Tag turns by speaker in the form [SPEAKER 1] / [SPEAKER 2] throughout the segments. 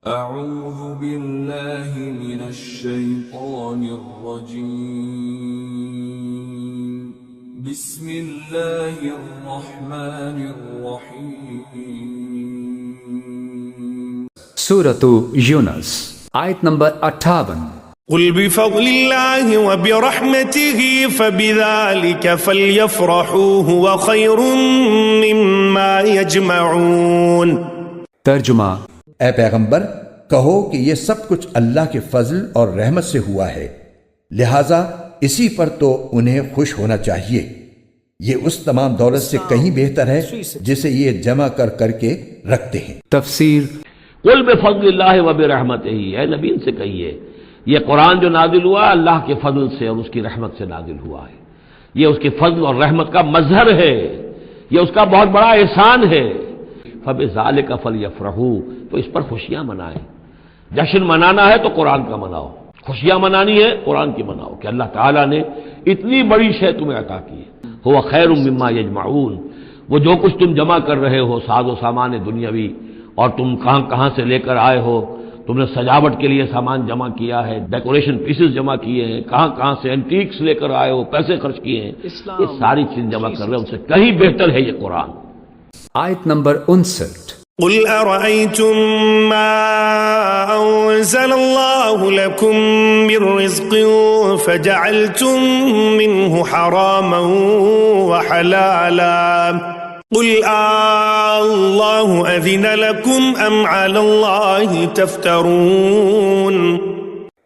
[SPEAKER 1] اعوذ باللہ من الشیطان الرجیم بسم اللہ الرحمن الرحیم۔
[SPEAKER 2] سورۃ یونس آیت نمبر 58۔
[SPEAKER 3] قل بفضل اللہ وبرحمتہ فبذلک فلیفرحوا هو خیر مما یجمعون۔
[SPEAKER 2] ترجمہ:
[SPEAKER 4] اے پیغمبر کہو کہ یہ سب کچھ اللہ کے فضل اور رحمت سے ہوا ہے، لہٰذا اسی پر تو انہیں خوش ہونا چاہیے، یہ اس تمام دولت سے کہیں بہتر ہے جسے یہ جمع کر کے رکھتے ہیں۔
[SPEAKER 2] تفسیر:
[SPEAKER 5] قل بفضل اللہ وبرحمتہ، اے نبی ان سے کہیے یہ قرآن جو نازل ہوا اللہ کے فضل سے اور اس کی رحمت سے نازل ہوا ہے، یہ اس کے فضل اور رحمت کا مظہر ہے، یہ اس کا بہت بڑا احسان ہے۔ فبذلک فلیفرحوا، تو اس پر خوشیاں منائیں۔ جشن منانا ہے تو قرآن کا مناؤ، خوشیاں منانی ہے قرآن کی مناؤ کہ اللہ تعالیٰ نے اتنی بڑی شے تمہیں عطا کی ہے۔ هو خیر مما یجمعون، وہ جو کچھ تم جمع کر رہے ہو ساز و سامان دنیاوی، اور تم کہاں کہاں سے لے کر آئے ہو، تم نے سجاوٹ کے لیے سامان جمع کیا ہے، ڈیکوریشن پیسز جمع کیے ہیں، کہاں کہاں سے اینٹیکس لے کر آئے ہو، پیسے خرچ کیے ہیں، یہ ساری چیز جمع کر رہے ہو، ان سے کہیں بہتر ہے یہ قرآن۔
[SPEAKER 2] آیت نمبر 59۔
[SPEAKER 3] قل ارأيتم ما انزل الله لكم من رزق فجعلتم منه حراما وحلالا قل الله اذن لكم ام على الله تفترون۔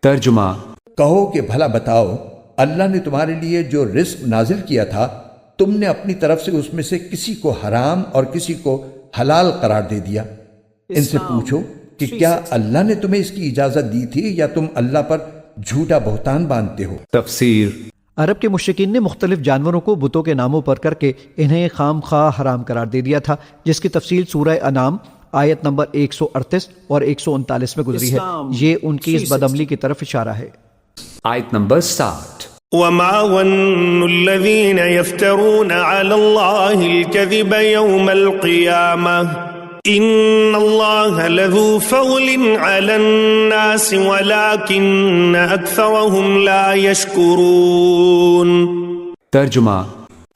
[SPEAKER 2] ترجمہ:
[SPEAKER 4] کہو کہ بھلا بتاؤ اللہ نے تمہارے لیے جو رزق نازل کیا تھا تم نے اپنی طرف سے اس میں سے کسی کو حرام اور کسی کو حلال قرار دے دیا۔ ان سے پوچھو کہ کیا اللہ نے تمہیں اس کی اجازت دی تھی یا تم اللہ پر جھوٹا بہتان باندھتے ہو؟
[SPEAKER 2] تفسیر:
[SPEAKER 6] عرب کے مشرکین نے مختلف جانوروں کو بتوں کے ناموں پر کر کے انہیں خام خواہ حرام قرار دے دیا تھا، جس کی تفصیل سورہ انعام آیت نمبر 138 اور 139 میں گزری ہے۔ یہ ان کی اس بدعملی کی طرف اشارہ ہے۔
[SPEAKER 2] آیت نمبر 60۔
[SPEAKER 3] وما ظن الذين يفترون على الله الكذب يوم القيامة إن الله لذو فضل على الناس ولكن أكثرهم لا يشكرون۔
[SPEAKER 2] ترجمہ: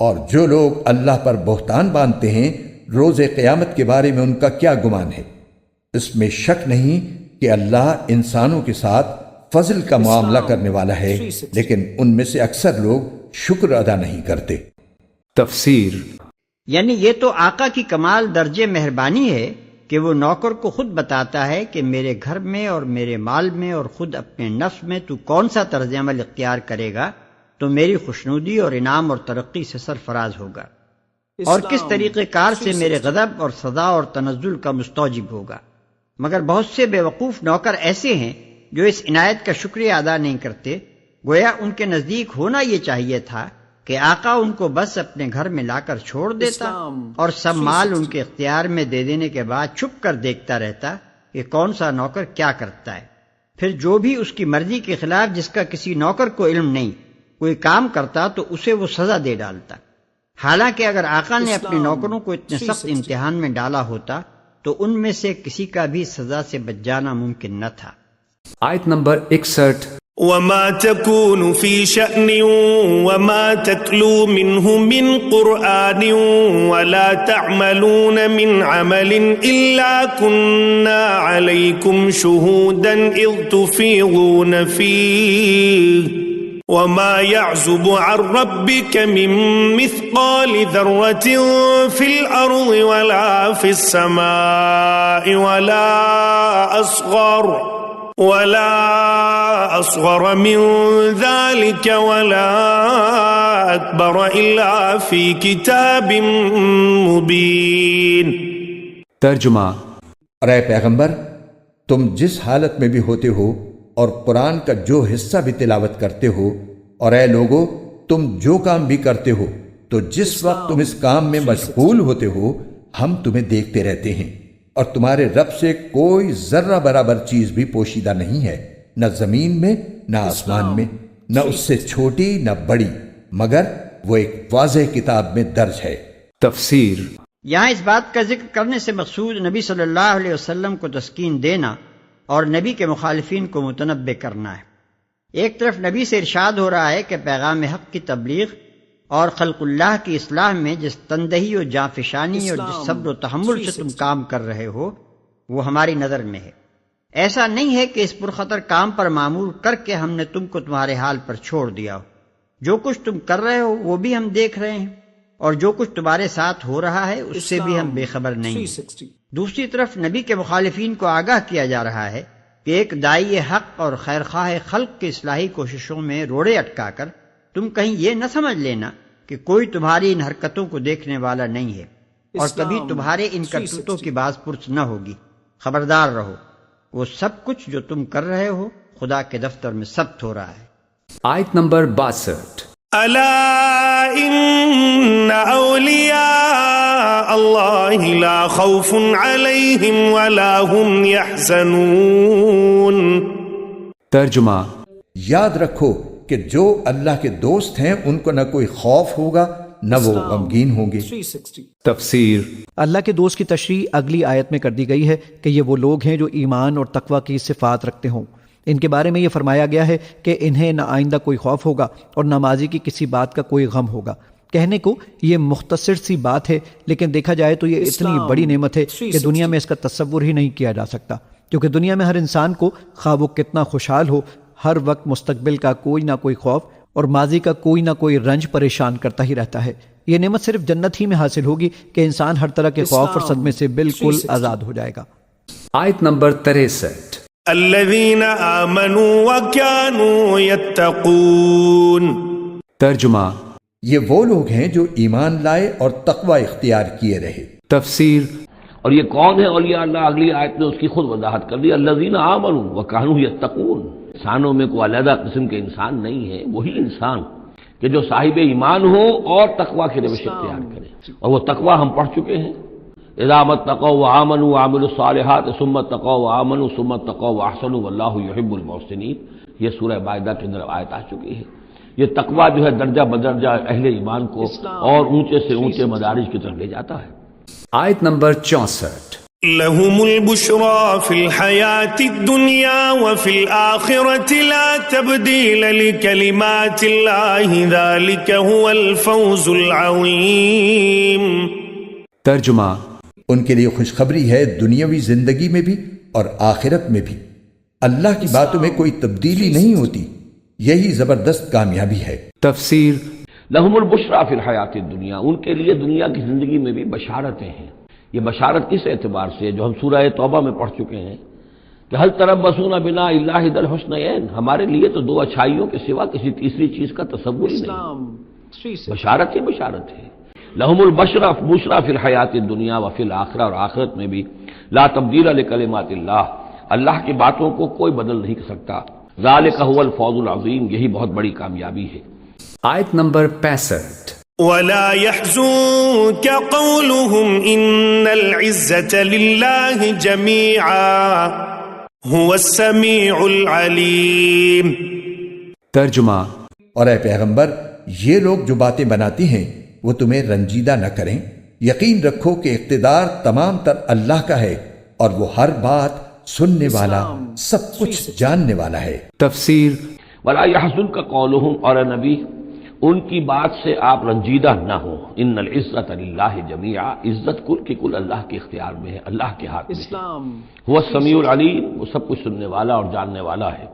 [SPEAKER 4] اور جو لوگ اللہ پر بہتان باندھتے ہیں روز قیامت کے بارے میں ان کا کیا گمان ہے؟ اس میں شک نہیں کہ اللہ انسانوں کے ساتھ فضل کا معاملہ کرنے والا ہے، لیکن ان میں سے اکثر لوگ شکر ادا نہیں کرتے۔
[SPEAKER 2] تفسیر:
[SPEAKER 7] یعنی یہ تو آقا کی کمال درجے مہربانی ہے کہ وہ نوکر کو خود بتاتا ہے کہ میرے گھر میں اور میرے مال میں اور خود اپنے نفس میں تو کون سا طرز عمل اختیار کرے گا تو میری خوشنودی اور انعام اور ترقی سے سرفراز ہوگا، اور کس طریقہ کار سے میرے غضب اور سزا اور تنزل کا مستوجب ہوگا۔ مگر بہت سے بے وقوف نوکر ایسے ہیں جو اس عنایت کا شکریہ ادا نہیں کرتے، گویا ان کے نزدیک ہونا یہ چاہیے تھا کہ آقا ان کو بس اپنے گھر میں لا کر چھوڑ دیتا اور سب مال ان کے اختیار میں دے دینے کے بعد چھپ کر دیکھتا رہتا کہ کون سا نوکر کیا کرتا ہے، پھر جو بھی اس کی مرضی کے خلاف جس کا کسی نوکر کو علم نہیں کوئی کام کرتا تو اسے وہ سزا دے ڈالتا۔ حالانکہ اگر آقا نے اپنے نوکروں کو اتنے سخت امتحان میں ڈالا ہوتا تو ان میں سے کسی کا بھی سزا سے بچ جانا ممکن نہ تھا۔
[SPEAKER 2] آیت نمبر 61۔
[SPEAKER 3] وما تكون في شأن وما تتلو منه من قرآن ولا تعملون من عمل إلا كنا عليكم شهودا إذ تفيضون فيه وما يعزب عن ربك من مثقال ذرة في الأرض ولا في السماء ولا أصغر من ذلك ولا أكبر إلا في كتاب مبين۔
[SPEAKER 2] ترجمہ:
[SPEAKER 4] اے پیغمبر تم جس حالت میں بھی ہوتے ہو اور قرآن کا جو حصہ بھی تلاوت کرتے ہو، اور اے لوگو تم جو کام بھی کرتے ہو تو جس وقت تم اس کام میں مشغول ہوتے ہو ہم تمہیں دیکھتے رہتے ہیں، اور تمہارے رب سے کوئی ذرہ برابر چیز بھی پوشیدہ نہیں ہے، نہ زمین میں نہ آسمان میں، نہ اس سے چھوٹی نہ بڑی، مگر وہ ایک واضح کتاب میں درج ہے۔
[SPEAKER 2] تفسیر:
[SPEAKER 7] یہاں اس بات کا ذکر کرنے سے مقصود نبی صلی اللہ علیہ وسلم کو تسکین دینا اور نبی کے مخالفین کو متنبع کرنا ہے۔ ایک طرف نبی سے ارشاد ہو رہا ہے کہ پیغام حق کی تبلیغ اور خلق اللہ کی اصلاح میں جس تندہی اور جانفشانی اور جس صبر و تحمل سے تم کام کر رہے ہو وہ ہماری نظر میں ہے۔ ایسا نہیں ہے کہ اس پرخطر کام پر معمور کر کے ہم نے تم کو تمہارے حال پر چھوڑ دیا ہو۔ جو کچھ تم کر رہے ہو وہ بھی ہم دیکھ رہے ہیں، اور جو کچھ تمہارے ساتھ ہو رہا ہے اس سے بھی ہم بے خبر نہیں۔ دوسری طرف نبی کے مخالفین کو آگاہ کیا جا رہا ہے کہ ایک داعی حق اور خیرخواہ خلق کی اصلاحی کوششوں میں روڑے اٹکا کر تم کہیں یہ نہ سمجھ لینا کہ کوئی تمہاری ان حرکتوں کو دیکھنے والا نہیں ہے اور کبھی تمہارے ان کرتوتوں کی باز پرس نہ ہوگی۔ خبردار رہو، وہ سب کچھ جو تم کر رہے ہو خدا کے دفتر میں ثبت ہو رہا ہے۔
[SPEAKER 2] آیت نمبر 62۔
[SPEAKER 3] ألا إن أولياء الله لا خوف عليهم ولا هم يحزنون۔
[SPEAKER 2] ترجمہ،
[SPEAKER 4] یاد رکھو کہ جو اللہ کے دوست ہیں ان کو نہ کوئی خوف ہوگا نہ وہ غمگین ہوں گے۔
[SPEAKER 2] تفسیر۔
[SPEAKER 6] اللہ کے دوست کی تشریح اگلی آیت میں کر دی گئی ہے کہ یہ وہ لوگ ہیں جو ایمان اور تقوی کی صفات رکھتے ہوں۔ ان کے بارے میں یہ فرمایا گیا ہے کہ انہیں نہ آئندہ کوئی خوف ہوگا اور نہ ماضی کی کسی بات کا کوئی غم ہوگا۔ کہنے کو یہ مختصر سی بات ہے، لیکن دیکھا جائے تو یہ اتنی بڑی نعمت ہے کہ دنیا میں اس کا تصور ہی نہیں کیا جا سکتا، کیونکہ دنیا میں ہر انسان کو خواہ وہ کتنا خوشحال ہو ہر وقت مستقبل کا کوئی نہ کوئی خوف اور ماضی کا کوئی نہ کوئی رنج پریشان کرتا ہی رہتا ہے۔ یہ نعمت صرف جنت ہی میں حاصل ہوگی کہ انسان ہر طرح کے خوف اور صدمے سے بالکل آزاد ہو جائے گا۔
[SPEAKER 2] آیت نمبر 63۔
[SPEAKER 3] الذين آمنوا وكانوا يتقون۔
[SPEAKER 2] ترجمہ،
[SPEAKER 4] یہ وہ لوگ ہیں جو ایمان لائے اور تقوی اختیار کیے رہے۔
[SPEAKER 2] تفسیر۔
[SPEAKER 5] اور یہ کون ہے اولیاء اللہ؟ اگلی آیت نے اس کی خود وضاحت کر دی، الذین آمنوا وکانوا یتقون۔ انسانوں میں کوئی علیحدہ قسم کے انسان نہیں ہے، وہی انسان کہ جو صاحب ایمان ہو اور تقوی کی روش اختیار کرے، اور وہ تقوی ہم پڑھ چکے ہیں، اذا اتقوا وآمنوا وعملوا الصالحات ثم اتقوا وآمنوا ثم اتقوا واحسنوا واللہ یحب المحسنین۔ یہ سورہ مائدہ کے اندر آیت آ چکی ہے۔ یہ تقوی جو ہے درجہ بدرجہ اہل ایمان کو اور اونچے سے اونچے مدارج کی طرف لے جاتا ہے۔
[SPEAKER 2] آیت نمبر 64۔
[SPEAKER 3] لهم البشرى في الحياة الدنيا وفي الآخرة لا تبديل لكلمات الله ذلك هو الفوز العظيم۔
[SPEAKER 2] ترجمہ،
[SPEAKER 4] ان کے لیے خوشخبری ہے دنیاوی زندگی میں بھی اور آخرت میں بھی، اللہ کی باتوں میں کوئی تبدیلی نہیں ہوتی، یہی زبردست کامیابی ہے۔
[SPEAKER 2] تفسیر۔
[SPEAKER 5] لہم البشریٰ فی الحیات الدنیا، ان کے لیے دنیا کی زندگی میں بھی بشارتیں ہیں۔ یہ بشارت کس اعتبار سے؟ جو ہم سورہ توبہ میں پڑھ چکے ہیں کہ هل تربصون بنا الا احدى الحسنیین، ہمارے لیے تو دو اچھائیوں کے سوا کسی تیسری چیز کا تصور ہی نہیں۔ بشارت ہی بشارت ہے۔ لہم البشرى فی الحیات الدنیا وفی الآخرہ، اور آخرت میں بھی لا تبدیل لکلمات اللہ، اللہ کی باتوں کو کوئی بدل نہیں کر سکتا۔ ذالک هو الفوز العظیم، یہی بہت بڑی کامیابی ہے۔
[SPEAKER 2] آیت نمبر 65۔
[SPEAKER 3] ولا يحزنك قولهم إن العزة لله جميعا هو السميع العليم۔
[SPEAKER 2] ترجمہ،
[SPEAKER 4] اور اے پیغمبر یہ لوگ جو باتیں بناتی ہیں وہ تمہیں رنجیدہ نہ کریں، یقین رکھو کہ اقتدار تمام تر اللہ کا ہے اور وہ ہر بات سننے والا، سب کچھ جاننے والا ہے۔
[SPEAKER 2] تفسیر۔
[SPEAKER 5] ولا يحزنك قولهم، اور اے نبی ان کی بات سے آپ رنجیدہ نہ ہو۔ ان العزت للہ جمیعا، عزت کل کی کل اللہ کے اختیار میں ہے، اللہ کے ہاتھ میں ہے۔ هو السمیع العلیم، وہ سب کچھ سننے والا اور جاننے والا ہے۔